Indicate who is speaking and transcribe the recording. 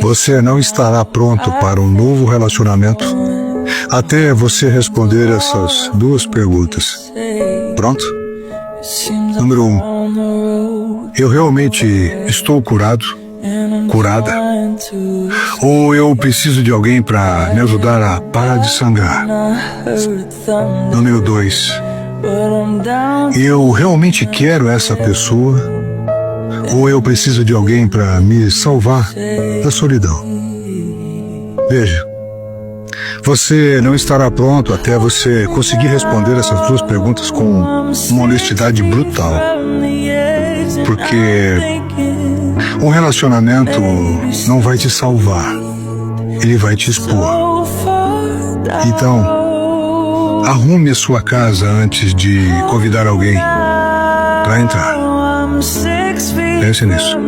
Speaker 1: Você não estará pronto para um novo relacionamento até você responder essas duas perguntas. Pronto? Número 1. Eu realmente estou curado? Curada? Ou eu preciso de alguém para me ajudar a parar de sangrar? Número 2. Eu realmente quero essa pessoa? Ou eu preciso de alguém para me salvar da solidão? Veja, você não estará pronto até você conseguir responder essas duas perguntas com uma honestidade brutal. Porque um relacionamento não vai te salvar, ele vai te expor. Então, arrume a sua casa antes de convidar alguém para entrar. Pense nisso.